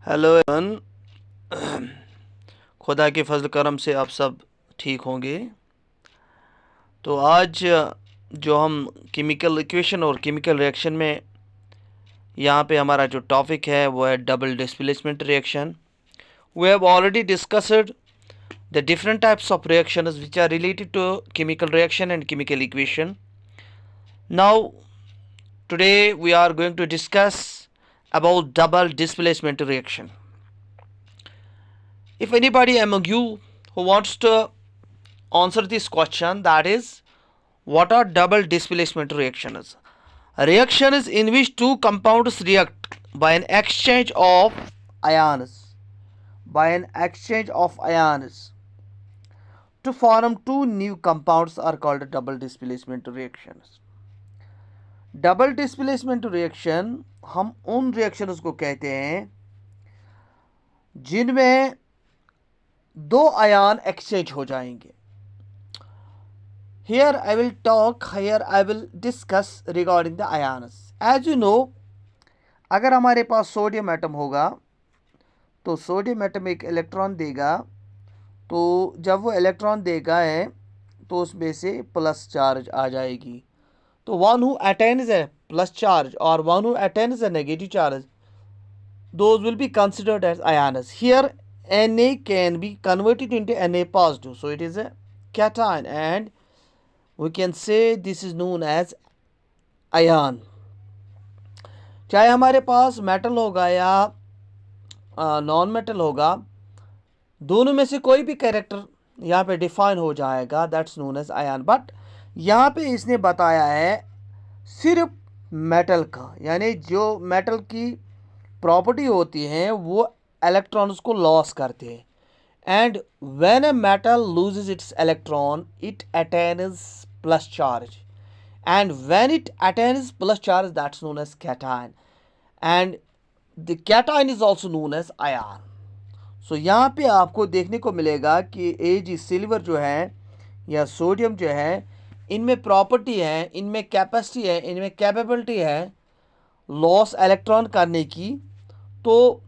Hello Avon. खुदा के फजल करम से आप सब ठीक होंगे। तो आज जो हम केमिकल इक्वेशन और केमिकल रिएक्शन में यहाँ पे हमारा जो टॉपिक है वो है double displacement reaction. We have already discussed the different types of reactions which are related to chemical reaction and chemical equation. Now today we are going to discuss about double displacement reaction. If anybody among you who wants to answer this question, that is, what are double displacement reactions? Reactions in which two compounds react by an exchange of ions to form two new compounds are called double displacement reactions. Double displacement reaction हम उन reactions को कहते हैं जिनमें दो ion exchange हो जाएंगे। Here I will discuss regarding the ions. As you know, अगर हमारे पास सोडियम एटम होगा तो सोडियम एटम एक इलेक्ट्रॉन देगा, तो जब वो इलेक्ट्रॉन देगा है तो उसमें से प्लस चार्ज आ जाएगी। तो one who attains a plus charge or one who attains a negative charge, those will be considered as ions. Here Na can be converted into Na positive, so it is a cation and we can say this is known as ion. चाहे हमारे पास metal होगा या non metal होगा, दोनों में से कोई भी कैरेक्टर यहाँ पे डिफाइन हो जाएगा, that's known as ion. But यहाँ पे इसने बताया है सिर्फ मेटल का, यानी जो मेटल की प्रॉपर्टी होती हैं वो इलेक्ट्रॉन्स को लॉस करते हैं। And when a metal loses its electron it attains plus charge, and when it attains plus charge that's known as cation, and the cation is also known as ion. So यहाँ पे आपको देखने को मिलेगा कि Ag silver जो है या सोडियम जो है, इनमें प्रॉपर्टी है, इनमें कैपेसिटी है, इनमें कैपेबिलिटी है लॉस इलेक्ट्रॉन करने की। तो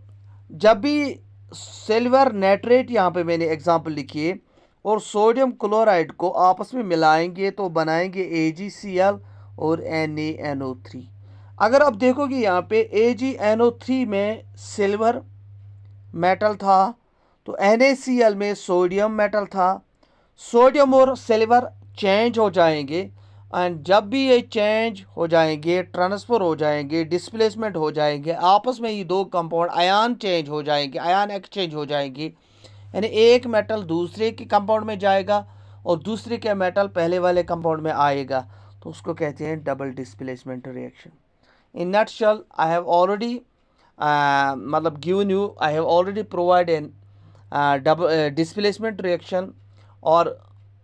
जब भी सिल्वर नाइट्रेट, यहाँ पे मैंने एग्जांपल लिखी है, और सोडियम क्लोराइड को आपस में मिलाएंगे तो बनाएंगे AgCl और NaNO3। अगर आप देखोगे यहाँ पे AgNO3 में सिल्वर मेटल था तो NaCl में सोडियम मेटल था। सोडियम और सिल्वर चेंज हो जाएंगे, एंड जब भी ये चेंज हो जाएंगे, ट्रांसफ़र हो जाएंगे, डिस्प्लेसमेंट हो जाएंगे, आपस में ये दो कंपाउंड आयन चेंज हो जाएंगे, आयन एक्सचेंज हो जाएंगे। यानी एक मेटल दूसरे के कंपाउंड में जाएगा और दूसरे के मेटल पहले वाले कंपाउंड में आएगा, तो उसको कहते हैं double displacement reaction. In nutshell I have already मतलब given you, I have already provide an double displacement reaction, और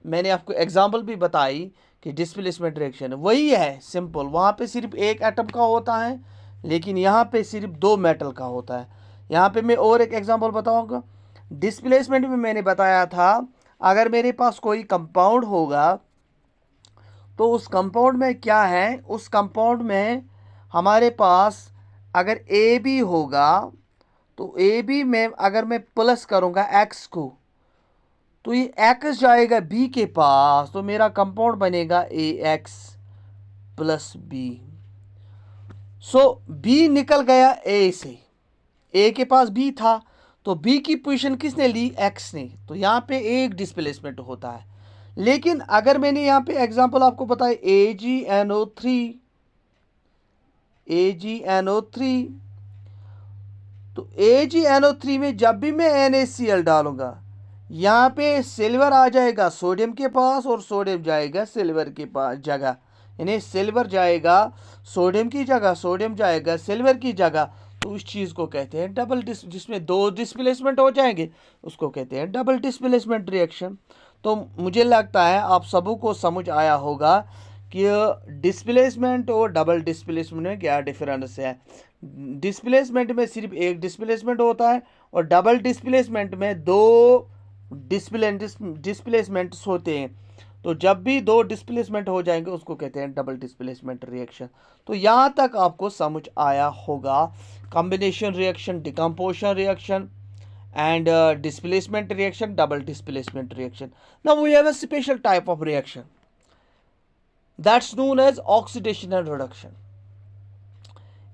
मैंने आपको एग्जांपल भी बताई कि डिस्प्लेसमेंट रिएक्शन वही है सिंपल। वहाँ पे सिर्फ एक एटम का होता है, लेकिन यहाँ पे सिर्फ दो मेटल का होता है। यहाँ पे मैं और एक एग्जांपल बताऊँगा। डिस्प्लेसमेंट में मैंने बताया था अगर मेरे पास कोई कंपाउंड होगा तो उस कंपाउंड में क्या है, उस कंपाउंड में हमारे पास अगर AB होगा तो AB में अगर मैं प्लस करूँगा X को तो ये X जाएगा B के पास, तो मेरा कंपाउंड बनेगा AX प्लस B। सो B निकल गया A से, A के पास B था तो B की पोजीशन किसने ली, X ने, तो यहाँ पे एक डिस्प्लेसमेंट होता है। लेकिन अगर मैंने यहाँ पे एग्जांपल आपको बताया AgNO3, तो AgNO3 में जब भी मैं NaCl डालूंगा, यहाँ पे सिल्वर आ जाएगा सोडियम के पास और सोडियम जाएगा सिल्वर के पास जगह, यानी सिल्वर जाएगा सोडियम की जगह, सोडियम जाएगा सिल्वर की जगह। तो उस चीज़ को कहते हैं डबल जिसमें दो डिस्प्लेसमेंट हो जाएंगे उसको कहते हैं डबल डिस्प्लेसमेंट रिएक्शन। तो मुझे लगता है आप सबों को समझ आया होगा कि डिस्प्लेसमेंट और डबल डिस्प्लेसमेंट में क्या डिफरेंस है। डिस्प्लेसमेंट में सिर्फ एक डिस्प्लेसमेंट होता है और डबल डिस्प्लेसमेंट में दो डिस्प्लेसमेंट्स होते हैं। तो जब भी दो डिस्प्लेसमेंट हो जाएंगे उसको कहते हैं डबल डिस्प्लेसमेंट रिएक्शन। तो यहाँ तक आपको समझ आया होगा combination reaction, decomposition reaction and displacement reaction, double displacement reaction. Now we have a special type of reaction that's known as oxidation and reduction.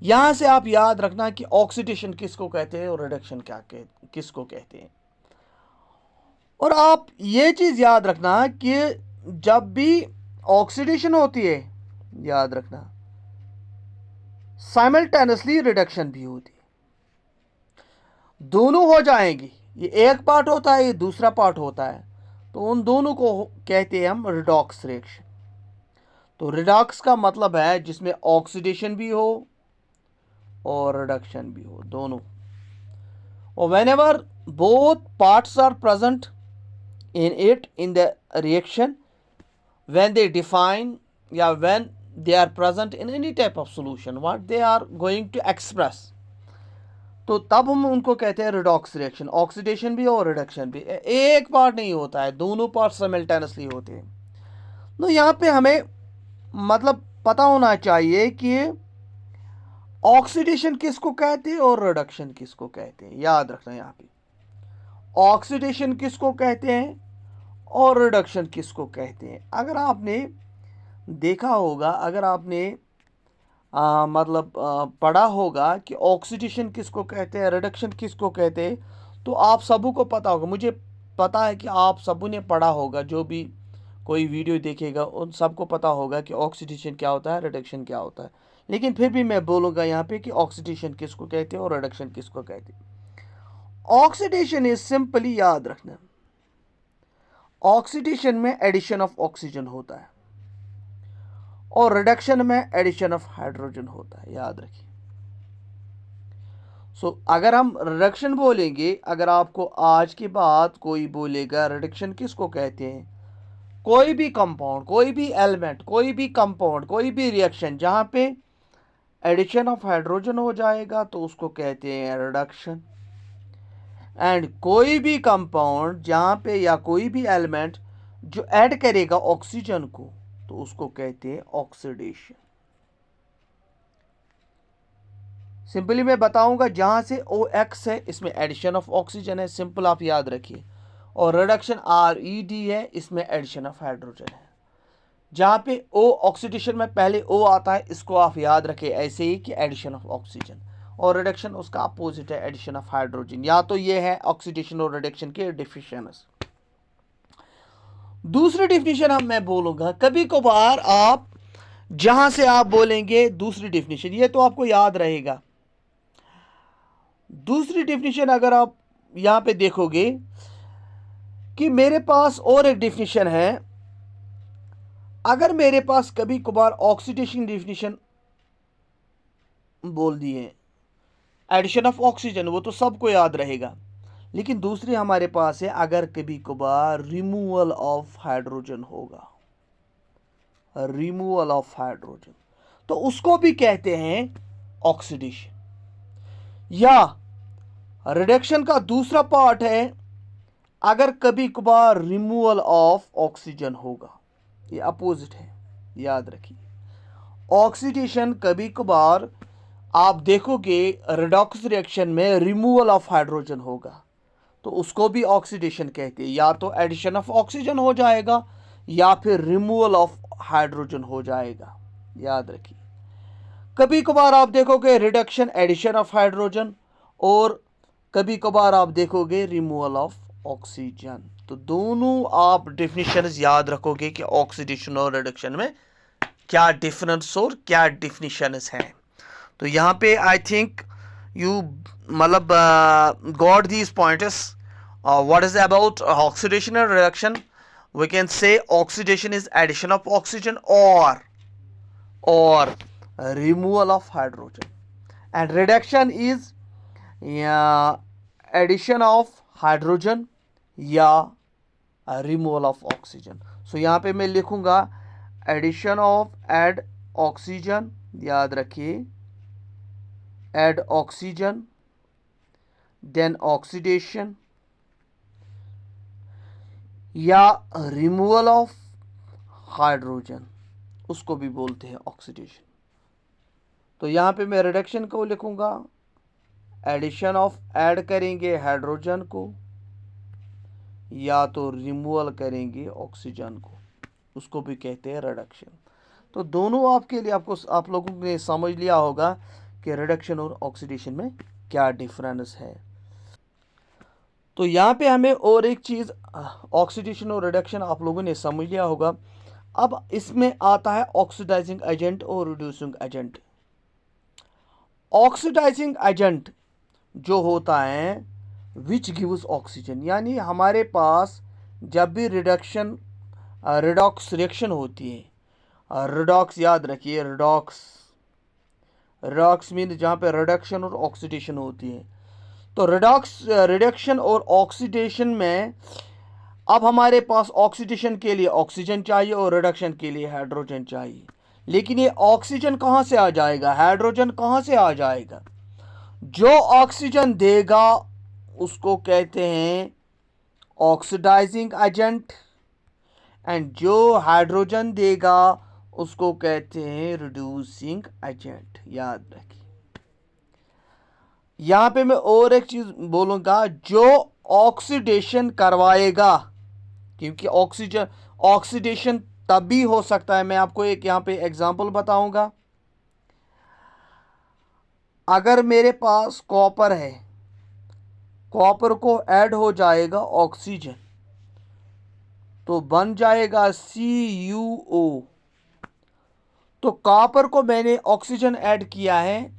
यहां से आप याद रखना कि ऑक्सीडेशन किसको कहते हैं और रिडक्शन किसको कहते हैं। और आप ये चीज याद रखना कि जब भी ऑक्सीडेशन होती है, याद रखना साइमल्टेनियसली रिडक्शन भी होती है, दोनों हो जाएंगी। ये एक पार्ट होता है, ये दूसरा पार्ट होता है, तो उन दोनों को कहते हैं हम रिडॉक्स रिएक्शन। तो रिडॉक्स का मतलब है जिसमें ऑक्सीडेशन भी हो और रिडक्शन भी हो, दोनों। और whenever both parts are present in the reaction, when they define when they are present in any type of solution what they are going to express, तो तब हम उनको कहते हैं रिडॉक्स रिएक्शन। ऑक्सीडेशन भी और रिडक्शन भी, एक पार्ट नहीं होता है, दोनों पार्ट साइमल्टेनियसली होते हैं। तो यहाँ पे हमें मतलब पता होना चाहिए कि ऑक्सीडेशन किसको कहते हैं और रिडक्शन किसको कहते हैं। याद रखना यहाँ पे ऑक्सीडेशन किसको कहते हैं और रिडक्शन किसको कहते हैं। अगर आपने देखा होगा, अगर आपने पढ़ा होगा कि ऑक्सीडेशन किसको कहते हैं, रिडक्शन किसको कहते हैं, तो आप सबों को पता होगा। मुझे पता है कि आप सबों ने पढ़ा होगा, जो भी कोई वीडियो देखेगा उन सबको पता होगा कि ऑक्सीडेशन क्या होता है, रिडक्शन क्या होता है। लेकिन फिर भी मैं बोलूँगा यहाँ पे कि ऑक्सीडेशन किसको कहते हैं और रिडक्शन किसको कहते हैं। ऑक्सीडेशन इज सिंपली, याद रखना, ऑक्सीडेशन में एडिशन ऑफ ऑक्सीजन होता है और रिडक्शन में एडिशन ऑफ हाइड्रोजन होता है, याद रखिए। अगर हम रिडक्शन बोलेंगे, अगर आपको आज के बाद कोई बोलेगा रिडक्शन किसको कहते हैं, कोई भी कंपाउंड, कोई भी एलिमेंट, कोई भी कंपाउंड, कोई भी रिएक्शन जहां पे एडिशन ऑफ हाइड्रोजन हो जाएगा तो उसको कहते हैं रिडक्शन। एंड कोई भी कंपाउंड जहां पे या कोई भी एलिमेंट जो ऐड करेगा ऑक्सीजन को तो उसको कहते हैं ऑक्सीडेशन। सिंपली मैं बताऊंगा, जहां से OX है इसमें एडिशन ऑफ ऑक्सीजन है, सिंपल आप याद रखिए। और रिडक्शन RED है, इसमें एडिशन ऑफ हाइड्रोजन है। जहां पे O ऑक्सीडेशन में पहले O आता है, इसको आप याद रखें ऐसे ही कि एडिशन ऑफ ऑक्सीजन, और रिडक्शन उसका अपोजिट है, एडिशन ऑफ हाइड्रोजन। या तो ये है ऑक्सीडेशन और रिडक्शन के डिफिनेशंस। दूसरी डिफिनेशन हम मैं बोलूंगा, कभी कभार आप जहां से आप बोलेंगे दूसरी डिफिनेशन, ये तो आपको याद रहेगा। दूसरी डिफिनेशन अगर आप यहां पे देखोगे कि मेरे पास और एक डिफिनेशन है, अगर मेरे पास कभी कभार ऑक्सीडेशन डिफिनेशन बोल दिए, एडिशन ऑफ ऑक्सीजन, वो तो सबको याद रहेगा। लेकिन दूसरी हमारे पास है, अगर कभी कभार रिमूवल ऑफ हाइड्रोजन होगा, रिमूवल ऑफ हाइड्रोजन, तो उसको भी कहते हैं ऑक्सीडेशन। या रिडक्शन का दूसरा पार्ट है, अगर कभी कभार रिमूवल ऑफ ऑक्सीजन होगा, ये अपोजिट है, याद रखिए। ऑक्सीडेशन कभी कभार आप देखोगे रिडॉक्स रिएक्शन में रिमूवल ऑफ हाइड्रोजन होगा, तो उसको भी ऑक्सीडेशन कहते हैं। या तो एडिशन ऑफ ऑक्सीजन हो जाएगा या फिर रिमूवल ऑफ हाइड्रोजन हो जाएगा, याद रखिए। कभी कभार आप देखोगे रिडक्शन, एडिशन ऑफ हाइड्रोजन, और कभी कभार आप देखोगे रिमूवल ऑफ ऑक्सीजन। तो दोनों आप डिफिनेशंस याद रखोगे कि ऑक्सीडेशन और रिडक्शन में क्या डिफरेंस और क्या डिफिनेशंस हैं। तो यहाँ पे I think you got these points. What is about oxidation and reduction? We can say oxidation is addition of oxygen or removal of hydrogen, and reduction is addition of hydrogen या removal of oxygen. So यहाँ पे मैं लिखूंगा addition of add oxygen, याद रखिए, add oxygen, then oxidation या removal of hydrogen, उसको भी बोलते हैं ऑक्सीडेशन। तो यहाँ पे मैं रिडक्शन को लिखूँगा, एडिशन ऑफ, ऐड करेंगे हाइड्रोजन को या तो रिमूवल करेंगे ऑक्सीजन को, उसको भी कहते हैं रिडक्शन। तो दोनों आपके लिए आप लोगों ने समझ लिया होगा कि रिडक्शन और ऑक्सीडेशन में क्या डिफरेंस है। तो यहाँ पे हमें और एक चीज़, ऑक्सीडेशन और रिडक्शन आप लोगों ने समझ लिया होगा। अब इसमें आता है ऑक्सीडाइजिंग एजेंट और रिड्यूसिंग एजेंट। ऑक्सीडाइजिंग एजेंट जो होता है विच गिव्स ऑक्सीजन, यानी हमारे पास जब भी रिडॉक्स रिएक्शन होती है, रिडॉक्स याद रखिए, रिडॉक्स रिडॉक्स मीन जहाँ पे रिडक्शन और ऑक्सीडेशन होती है। तो रिडक्शन और ऑक्सीडेशन में अब हमारे पास ऑक्सीडेशन के लिए ऑक्सीजन चाहिए और रिडक्शन के लिए हाइड्रोजन चाहिए। लेकिन ये ऑक्सीजन कहाँ से आ जाएगा, हाइड्रोजन कहाँ से आ जाएगा? जो ऑक्सीजन देगा उसको कहते हैं ऑक्सीडाइजिंग एजेंट, एंड जो हाइड्रोजन देगा उसको कहते हैं रिड्यूसिंग एजेंट। याद रखिए। यहां पे मैं और एक चीज बोलूंगा, जो ऑक्सीडेशन करवाएगा, क्योंकि ऑक्सीडेशन तभी हो सकता है, मैं आपको एक यहां पे एग्जांपल बताऊंगा। अगर मेरे पास कॉपर है, कॉपर को ऐड हो जाएगा ऑक्सीजन तो बन जाएगा CuO। तो कॉपर को मैंने ऑक्सीजन ऐड किया है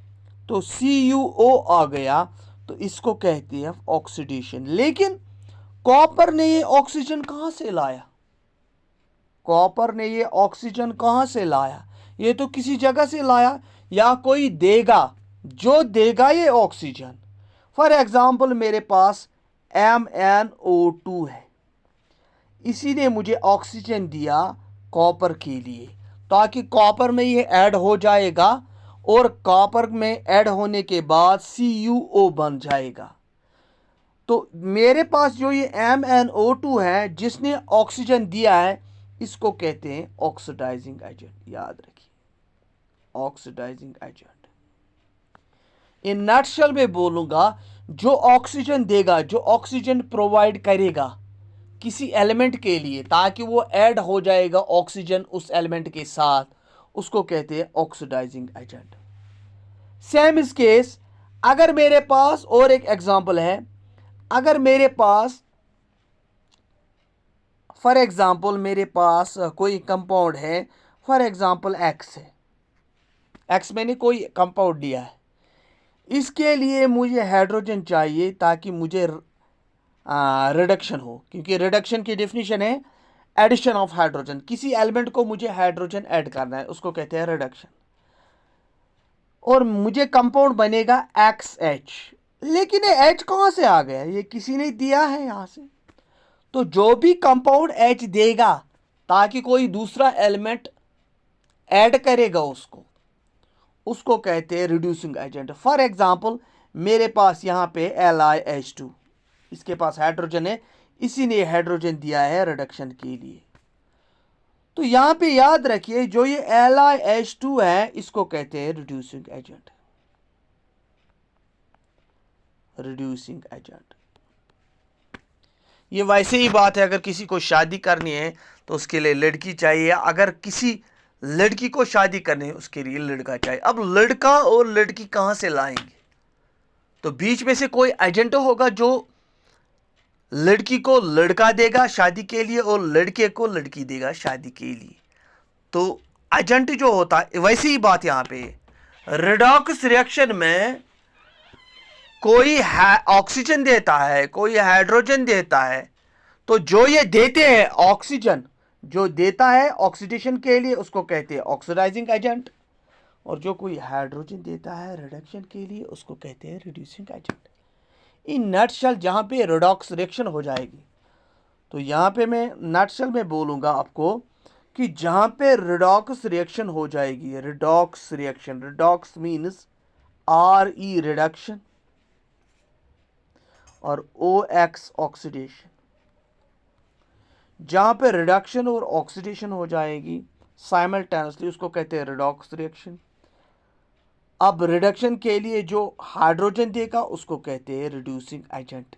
तो CuO आ गया, तो इसको कहते हैं ऑक्सीडेशन। लेकिन कॉपर ने ये ऑक्सीजन कहां से लाया? कॉपर ने ये ऑक्सीजन कहां से लाया? ये तो किसी जगह से लाया, या कोई देगा, जो देगा ये ऑक्सीजन। फॉर एग्जाम्पल मेरे पास MnO2 है, इसी ने मुझे ऑक्सीजन दिया कॉपर के लिए, ताकि कॉपर में ये ऐड हो जाएगा और कॉपर में ऐड होने के बाद CuO बन जाएगा। तो मेरे पास जो ये MnO2 है जिसने ऑक्सीजन दिया है, इसको कहते हैं ऑक्सीडाइजिंग एजेंट। याद रखिए, ऑक्सीडाइजिंग एजेंट। इन नटशेल में बोलूंगा, जो ऑक्सीजन देगा, जो ऑक्सीजन प्रोवाइड करेगा किसी एलिमेंट के लिए ताकि वो ऐड हो जाएगा ऑक्सीजन उस एलिमेंट के साथ, उसको कहते हैं ऑक्सीडाइजिंग एजेंट। सेम इस केस, अगर मेरे पास और एक एग्जांपल है, अगर मेरे पास फॉर एग्जांपल मेरे पास कोई कंपाउंड है, फॉर एग्जांपल X है, X मैंने कोई कंपाउंड दिया है, इसके लिए मुझे हाइड्रोजन चाहिए ताकि मुझे रिडक्शन हो, क्योंकि रिडक्शन की डेफिनेशन है एडिशन ऑफ हाइड्रोजन। किसी एलिमेंट को मुझे हाइड्रोजन ऐड करना है, उसको कहते हैं रिडक्शन। और मुझे कंपाउंड बनेगा XH, लेकिन ये H कहां से आ गया? ये किसी ने दिया है यहां से। तो जो भी कंपाउंड H देगा ताकि कोई दूसरा एलिमेंट ऐड करेगा उसको कहते हैं रिड्यूसिंग एजेंट। फॉर एग्जांपल मेरे पास यहां पे LiH2, इसके पास हाइड्रोजन है, इसी ने हाइड्रोजन दिया है रिडक्शन के लिए। तो यहां पे याद रखिए, जो ये LiH2 है इसको कहते हैं रिड्यूसिंग एजेंट। Reducing agent. ये वैसे ही बात है, अगर किसी को शादी करनी है तो उसके लिए लड़की चाहिए, अगर किसी लड़की को शादी करनी है उसके लिए लड़का चाहिए। अब लड़का और लड़की कहां से लाएंगे? तो बीच में से कोई एजेंट होगा जो लड़की को लड़का देगा शादी के लिए और लड़के को लड़की देगा शादी के लिए। तो एजेंट जो होता है, वैसी ही बात यहां पे रिडॉक्स रिएक्शन में कोई ऑक्सीजन देता है, कोई हाइड्रोजन देता है, तो जो ये देते हैं ऑक्सीजन, जो देता है ऑक्सीडेशन के लिए उसको कहते हैं ऑक्सीडाइजिंग एजेंट, और जो कोई हाइड्रोजन देता है रिडक्शन के लिए उसको कहते हैं रिड्यूसिंग एजेंट। इन नटशेल जहां पे रिडॉक्स रिएक्शन हो जाएगी, तो यहां पे मैं नटशेल में बोलूंगा आपको कि जहां पे रिडॉक्स रिएक्शन हो जाएगी, redox reaction, redox means RE reduction और OX ऑक्सीडेशन। जहाँ पे रिडक्शन और ऑक्सीडेशन हो जाएगी साइमल्टेनियसली, उसको कहते हैं रिडॉक्स रिएक्शन। अब रिडक्शन के लिए जो हाइड्रोजन देगा उसको कहते हैं रिड्यूसिंग एजेंट।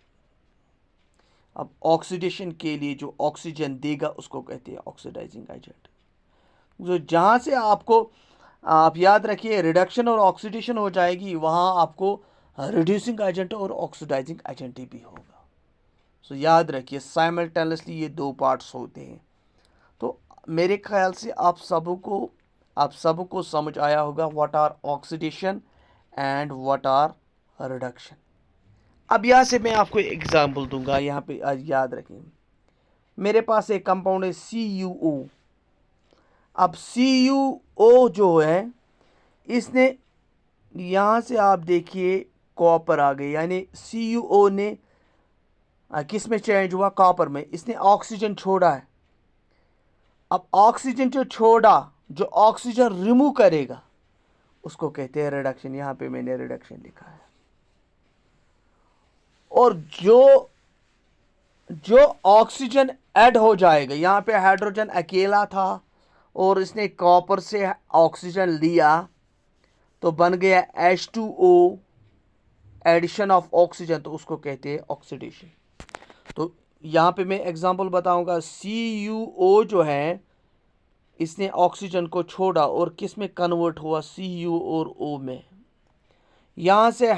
अब ऑक्सीडेशन के लिए जो ऑक्सीजन देगा उसको कहते हैं ऑक्सीडाइजिंग एजेंट। जो जहाँ से आपको आप याद रखिए रिडक्शन और ऑक्सीडेशन हो जाएगी, वहाँ आपको रिड्यूसिंग एजेंट और ऑक्सीडाइजिंग एजेंट भी होगा। सो याद रखिए साइमल्टेनियसली ये दो पार्ट्स होते हैं। तो मेरे ख्याल से आप सबको समझ आया होगा what are oxidation and what are reduction. अब यहाँ से मैं आपको एग्जांपल दूंगा, यहाँ पे आज याद रखें। मेरे पास एक कंपाउंड है CuO। अब CuO जो है, इसने यहाँ से आप देखिए कॉपर आ गई, यानी CuO ने किस में चेंज हुआ, कॉपर में। इसने ऑक्सीजन छोड़ा है। अब ऑक्सीजन जो छोड़ा, जो ऑक्सीजन रिमूव करेगा उसको कहते हैं रिडक्शन। यहाँ पे मैंने रिडक्शन लिखा है। और जो ऑक्सीजन ऐड हो जाएगा, यहाँ पे हाइड्रोजन अकेला था और इसने कॉपर से ऑक्सीजन लिया तो बन गया H2O, एडिशन ऑफ ऑक्सीजन, तो उसको कहते हैं ऑक्सीडेशन। तो यहाँ पे मैं एग्जांपल बताऊंगा। CuO जो है, इसने ऑक्सीजन को छोड़ा और किस में कन्वर्ट हुआ, Cu और O में। यहाँ से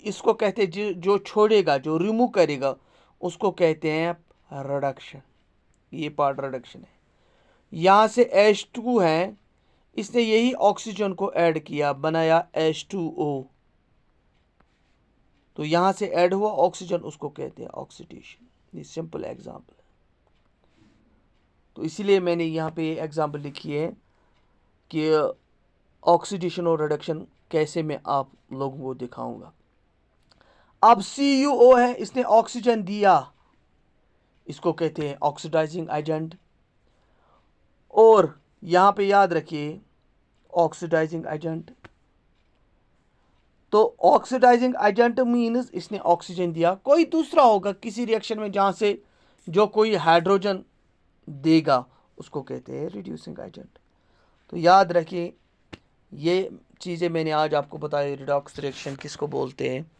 इसको कहते हैं जो छोड़ेगा, जो रिमूव करेगा उसको कहते हैं रिडक्शन। ये पार्ट रिडक्शन है। यहाँ से H2 है, इसने यही ऑक्सीजन को ऐड किया, बनाया H2O, तो यहाँ से ऐड हुआ ऑक्सीजन, उसको कहते हैं ऑक्सीडेशन। ये सिंपल एग्जांपल है। तो इसीलिए मैंने यहाँ पे एग्जांपल लिखी है कि ऑक्सीडेशन और रिडक्शन कैसे मैं आप लोगों को दिखाऊंगा। अब CuO है, इसने ऑक्सीजन दिया, इसको कहते हैं ऑक्सीडाइजिंग एजेंट। और यहाँ पे याद रखिए ऑक्सीडाइजिंग एजेंट। तो ऑक्सीडाइजिंग एजेंट मीन्स इसने ऑक्सीजन दिया, कोई दूसरा होगा किसी रिएक्शन में जहाँ से जो कोई हाइड्रोजन देगा उसको कहते हैं रिड्यूसिंग एजेंट। तो याद रखिए ये चीज़ें मैंने आज आपको बताई, रिडॉक्स रिएक्शन किसको बोलते हैं।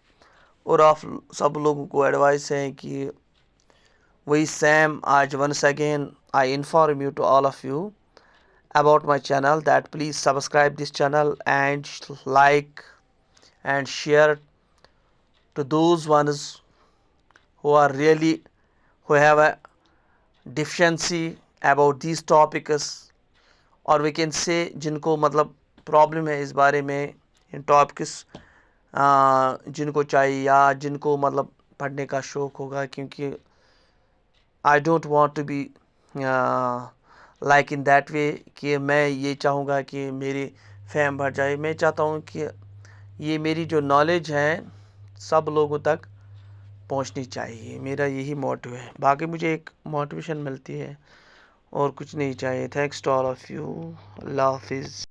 और आप सब लोगों को एडवाइस है कि वही सेम आज once again I inform you to all of you about my channel that please subscribe this channel and like and share to those ones who are really who have a deficiency about these topics, और we can say जिनको मतलब problem है इस बारे में, इन topics जिनको चाहिए या जिनको मतलब पढ़ने का शौक़ होगा। क्योंकि I don't want to be like in that way कि मैं ये चाहूँगा कि मेरी फेम बढ़ जाए। मैं चाहता हूँ कि ये मेरी जो नॉलेज है सब लोगों तक पहुँचनी चाहिए। मेरा यही मोटिव है। बाकी मुझे एक मोटिवेशन मिलती है और कुछ नहीं चाहिए। Thanks to all of you. अल्लाह हाफिज़।